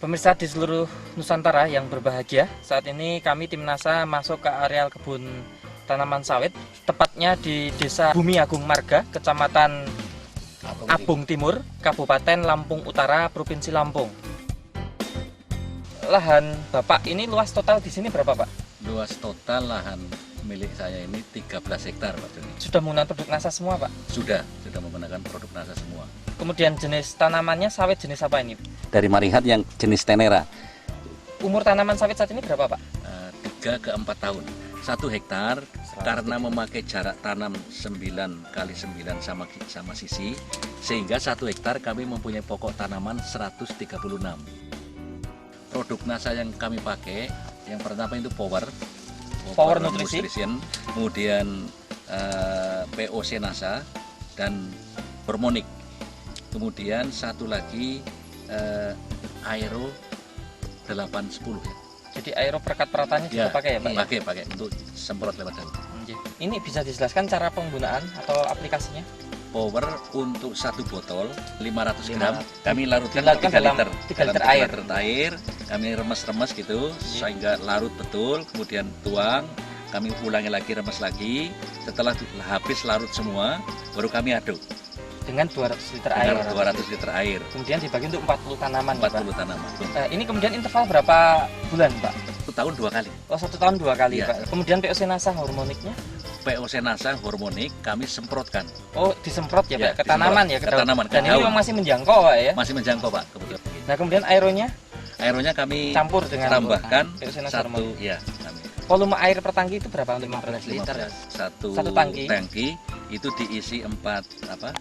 Pemirsa di seluruh Nusantara yang berbahagia, saat ini kami tim NASA masuk ke areal kebun tanaman sawit, tepatnya di Desa Bumi Agung Marga, Kecamatan Apung Timur, Kabupaten Lampung Utara, Provinsi Lampung. Lahan Bapak ini luas total di sini berapa, Pak? Luas total lahan milik saya ini 13 hektar, Pak Joni. Sudah menggunakan produk NASA semua, Pak? Sudah menggunakan produk NASA semua. Kemudian jenis tanamannya sawit jenis apa ini? Dari Maringhat yang jenis Tenera. Umur tanaman sawit saat ini berapa, Pak? 3 ke 4 tahun. 1 hektar karena memakai jarak tanam 9 kali 9 sama sisi, sehingga 1 hektar kami mempunyai pokok tanaman 136. Produk NASA yang kami pakai, yang pertama itu Power Nutrition, kemudian POC NASA dan Hormonic. Kemudian satu lagi Aero 810 ya. Jadi aero perekat peratanya juga pakai ya, Pak? Pakai untuk semprot lewat daun. Ini bisa dijelaskan cara penggunaan atau aplikasinya? Power untuk 1 botol 500 gram kami larutkan dalam 3 liter air. Kami remes-remes gitu sehingga larut betul, kemudian tuang, kami ulangi lagi, remes lagi. Setelah habis larut semua baru kami aduk dengan 200 liter air. 200 liter air. Kemudian dibagi untuk 40 tanaman. 40 tanaman. Ini kemudian interval berapa bulan, Pak? 1 tahun 2 kali. Oh, 1 tahun 2 kali, Ya. Pak. Kemudian POC NASA hormoniknya? POC NASA Hormonic kami semprotkan. Oh, disemprot ya, Ya, Pak? Ke tanaman ya, ke tanaman. Dan ini memang masih menjangkau, Pak ya? Masih menjangkau, Pak, kebetulan. Nah, kemudian aeronya? Aeronya kami campur dengan tambahkan POC NASA 1 ya. Volume air per tangki itu berapa? 15 liter. Satu tangki itu diisi 4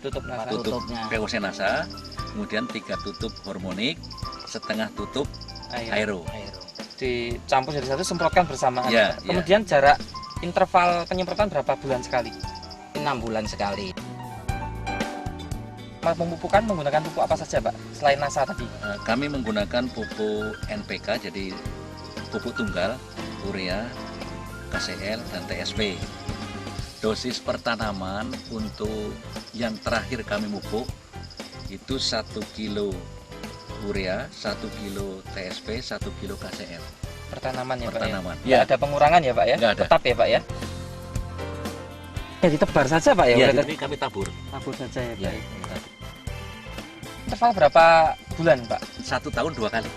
tutup POC NASA, kemudian 3 tutup Hormonic, setengah tutup Aero. Dicampur jadi satu, semprotkan bersamaan. Ya, kemudian jarak interval penyemprotan berapa bulan sekali? 6 bulan sekali. Pemupukan menggunakan pupuk apa saja, Pak? Selain NASA tadi? Kami menggunakan pupuk NPK, jadi pupuk tunggal, urea, KCL, dan TSP. Dosis per tanaman untuk yang terakhir kami pupuk itu 1 kilo urea, 1 kilo TSP, 1 kilo KCL. Per tanaman ya, Pak? Tanaman. Ya? Ada pengurangan ya, Pak ya? Nggak ada. Tetap ya, Pak ya? Ya ditebar saja, Pak ya? Ya, jadi kami tabur. Tabur saja ya, Pak. Ya, interval berapa bulan, Pak? 1 tahun 2 kali.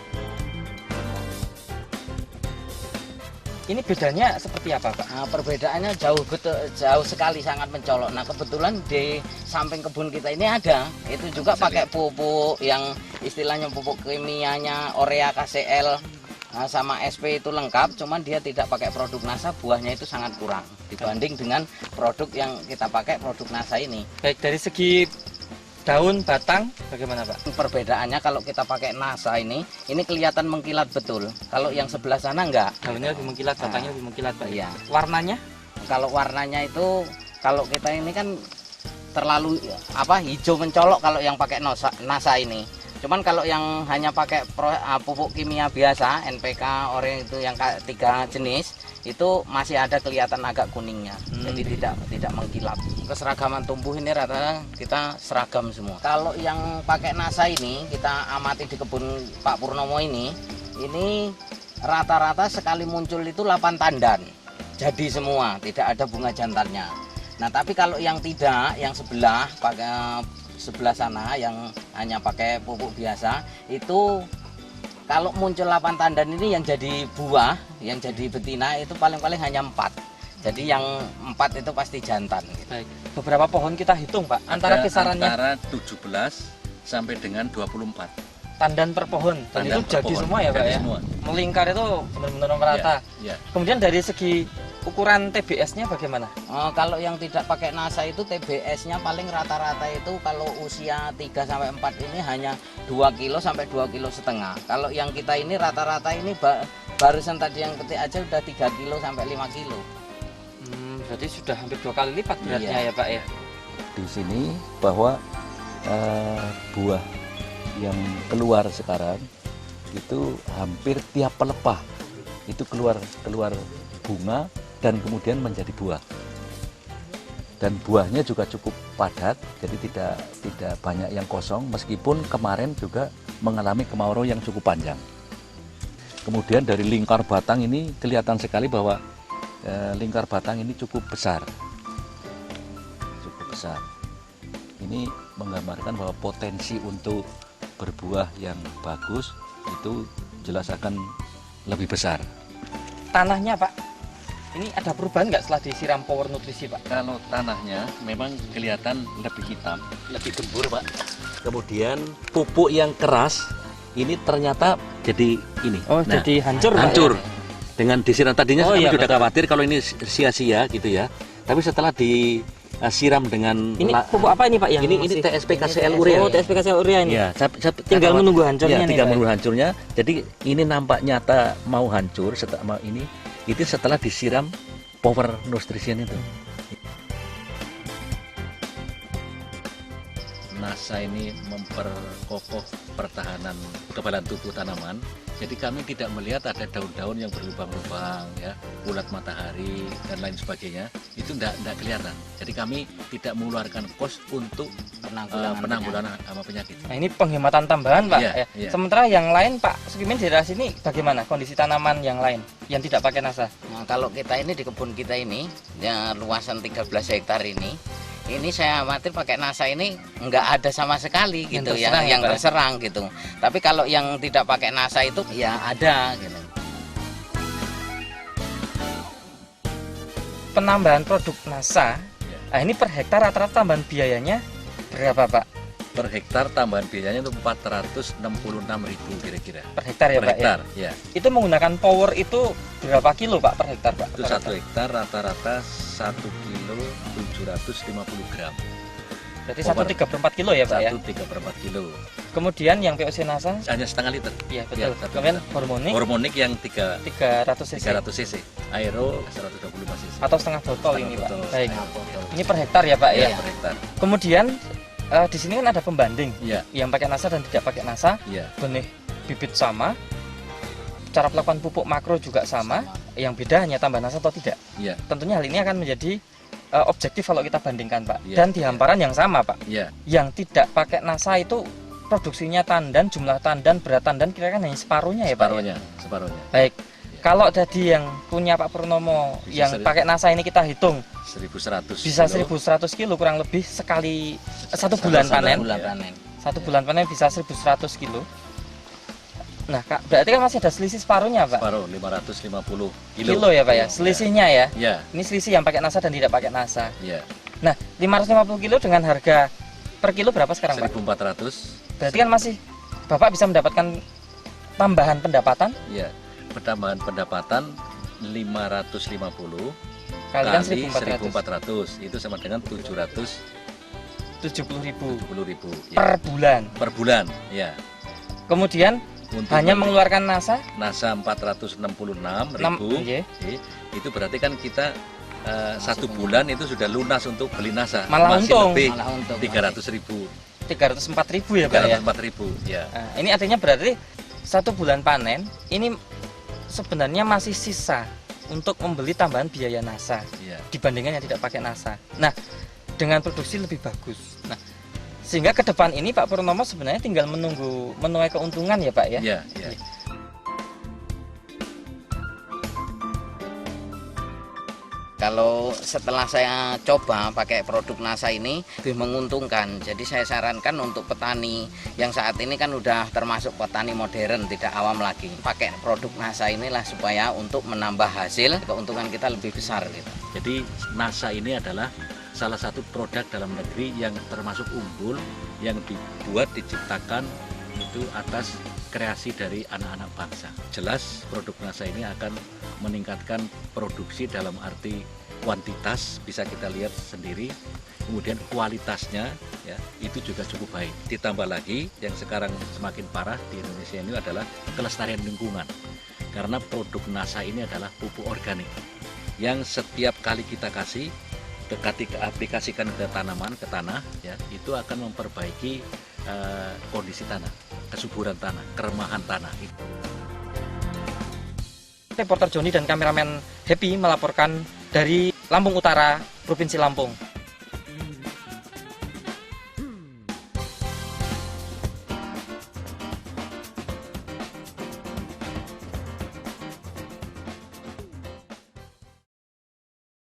Ini bedanya seperti apa, Pak? Nah, perbedaannya jauh sekali, sangat mencolok. Nah, kebetulan di samping kebun kita ini ada, itu juga pakai pupuk yang istilahnya pupuk kimianya urea, KCL, sama SP itu lengkap. Cuman dia tidak pakai produk NASA, buahnya itu sangat kurang dibanding dengan produk yang kita pakai, produk NASA ini. Baik dari segi daun, batang, bagaimana, Pak? Perbedaannya kalau kita pakai NASA ini kelihatan mengkilat betul. Kalau yang sebelah sana enggak. Daunnya lebih mengkilat, batangnya lebih mengkilat, Pak. Iya. Warnanya? Kalau warnanya itu, kalau kita ini kan terlalu hijau mencolok kalau yang pakai NASA ini. Cuman kalau yang hanya pakai pupuk kimia biasa, NPK, Ore itu yang 3 jenis, itu masih ada kelihatan agak kuningnya. Jadi tidak mengkilap. Keseragaman tumbuh ini rata-rata kita seragam semua. Kalau yang pakai NASA ini, kita amati di kebun Pak Purnomo ini rata-rata sekali muncul itu 8 tandan. Jadi semua, tidak ada bunga jantannya. Nah, tapi kalau yang tidak, yang sebelah sana yang hanya pakai pupuk biasa, itu kalau muncul 8 tandan ini yang jadi buah, yang jadi betina itu paling-paling hanya 4. Jadi yang 4 itu pasti jantan. Baik. Beberapa pohon kita hitung, Pak. Antara kisarannya antara 17 sampai dengan 24. Tandan per pohon. Dan itu jadi pohon. Semua ya, Pak ya. Semua. Melingkar itu benar-benar merata. Ya. Kemudian dari segi ukuran TBS-nya bagaimana? Kalau yang tidak pakai NASA itu TBS-nya paling rata-rata itu kalau usia 3 sampai 4 ini hanya 2 kilo sampai 2 kilo setengah. Kalau yang kita ini rata-rata ini barusan tadi yang petik aja udah 3 kilo sampai 5 kilo. Berarti sudah hampir 2 kali lipat beratnya ya, Pak ya. Di sini bahwa buah yang keluar sekarang itu hampir tiap pelepah itu keluar bunga dan kemudian menjadi buah. Dan buahnya juga cukup padat, jadi tidak banyak yang kosong, meskipun kemarin juga mengalami kemarau yang cukup panjang. Kemudian dari lingkar batang ini kelihatan sekali bahwa lingkar batang ini cukup besar. Cukup besar. Ini menggambarkan bahwa potensi untuk berbuah yang bagus itu jelas akan lebih besar. Tanahnya Pak, ini ada perubahan nggak setelah disiram Power Nutrisi Pak? Kalau tanahnya memang kelihatan lebih hitam, lebih gembur Pak. Kemudian pupuk yang keras ini ternyata jadi ini. Oh, jadi hancur Pak, hancur. ya? Dengan disiram tadinya Oh, kami iya, sudah betul. khawatir kalau ini sia-sia gitu ya. Tapi setelah disiram dengan Ini pupuk apa ini Pak yang ini masih- TSP KCL urea. Oh, TSP KCL urea ini. Ya, Tinggal menunggu hancurnya ya, nih, tinggal Pak. menunggu hancurnya. Jadi ini nampak nyata mau hancur setelah itu setelah disiram Power Nutrition itu. NASA ini memperkokoh pertahanan kekebalan tubuh tanaman. Jadi kami tidak melihat ada daun-daun yang berlubang-lubang, ya, bulat matahari dan lain sebagainya. Itu tidak kelihatan. Jadi kami tidak mengeluarkan kos untuk penanggulangan sama penyakit. Nah, ini penghematan tambahan Pak. Iya, ya. iya. Sementara yang lain Pak Sukimin di daerah sini bagaimana kondisi tanaman yang lain yang tidak pakai NASA? Nah, kalau kita ini di kebun kita ini, ya, luasan 13 hektar ini saya khawatir pakai NASA ini nggak ada sama sekali gitu Yang ya, terserang ya, yang Pak? terserang gitu. Tapi kalau yang tidak pakai NASA itu ya ada gitu. Penambahan produk NASA, nah ini per hektar rata-rata tambahan biayanya berapa Pak? Per hektar tambahan biayanya itu 466.000 kira-kira. Per hektar ya Per Pak hektar, ya? ya. Itu menggunakan power itu berapa kilo Pak per hektar Pak? Itu 1 hektar rata-rata 1 kilo 750 gram. Berarti Power. 1/3/4 kilo ya Pak ya? 1/3/4 kilo. Kemudian yang POC NASA, Hanya setengah liter. iya betul. Ya, 1 Kemudian liter. hormonik Hormonik yang 300 cc 300 cc. Aero 125 cc. atau setengah botol ini Pak. Botol. Baik. Setengah botol. Ini per hektar ya Pak ya? Ya, per hektar. Kemudian di sini kan ada pembanding Iya, yang pakai NASA dan tidak pakai NASA, iya. benih bibit sama, cara melakukan pupuk makro juga sama, yang beda hanya tambah NASA atau tidak. Iya, Tentunya hal ini akan menjadi objektif kalau kita bandingkan Pak. Iya, Dan di hamparan yang sama Pak, iya. yang tidak pakai NASA itu produksinya tandan, jumlah tandan, berat tandan kira-kira hanya separuhnya ya Pak. Ya? Separuhnya. Baik. Kalau tadi yang punya Pak Purnomo Bisa yang pakai NASA ini kita hitung 1.100 bisa kilo. 1.100 kilo kurang lebih sekali satu bulan Satu panen. Bulan Ya. panen. Satu bulan panen bisa 1.100 kilo. Nah, Kak, berarti kan masih ada selisih separuhnya, Pak. Separuh 550 kilo. Kilo ya, Pak ya. Selisihnya ya. Ya, Ini selisih yang pakai NASA dan tidak pakai NASA. ya. Nah, 550 kilo dengan harga per kilo berapa sekarang, Pak? 1.400. Berarti kan masih Bapak bisa mendapatkan tambahan pendapatan Ya, tambahan pendapatan 550 kalikan kali 1.400. 1.400 itu sama dengan 770.000 70.000 ya. per bulan. Per bulan, ya. Kemudian Untuk hanya mengeluarkan NASA NASA 466.000. 6, iya. Itu berarti kan kita satu bulan itu sudah lunas untuk beli NASA. Malah Masih untung. lebih Malah untung. 300.000. 304.000 ya, Pak ya. 304.000, ya. Nah, ini artinya berarti satu bulan panen ini sebenarnya masih sisa untuk membeli tambahan biaya NASA Ya. dibandingkan yang tidak pakai NASA. Nah, dengan produksi lebih bagus. Nah, sehingga ke depan ini Pak Purnomo sebenarnya tinggal menunggu menuai keuntungan ya Pak ya. Ya, ya. Kalau setelah saya coba pakai produk NASA ini lebih menguntungkan. Jadi saya sarankan untuk petani yang saat ini kan udah termasuk petani modern, tidak awam lagi. Pakai produk NASA inilah supaya untuk menambah hasil, keuntungan kita lebih besar gitu. Jadi NASA ini adalah salah satu produk dalam negeri yang termasuk unggul, yang dibuat, diciptakan itu atas kreasi dari anak-anak bangsa. Jelas produk NASA ini akan meningkatkan produksi dalam arti kuantitas, bisa kita lihat sendiri, kemudian kualitasnya ya itu juga cukup baik. Ditambah lagi yang sekarang semakin parah di Indonesia ini adalah kelestarian lingkungan, karena produk NASA ini adalah pupuk organik yang setiap kali kita kasih aplikasikan ke tanaman, ke tanah ya, itu akan memperbaiki kondisi tanah, kesuburan tanah, keremahan tanah. Reporter Joni dan kameramen Happy melaporkan dari Lampung Utara, Provinsi Lampung.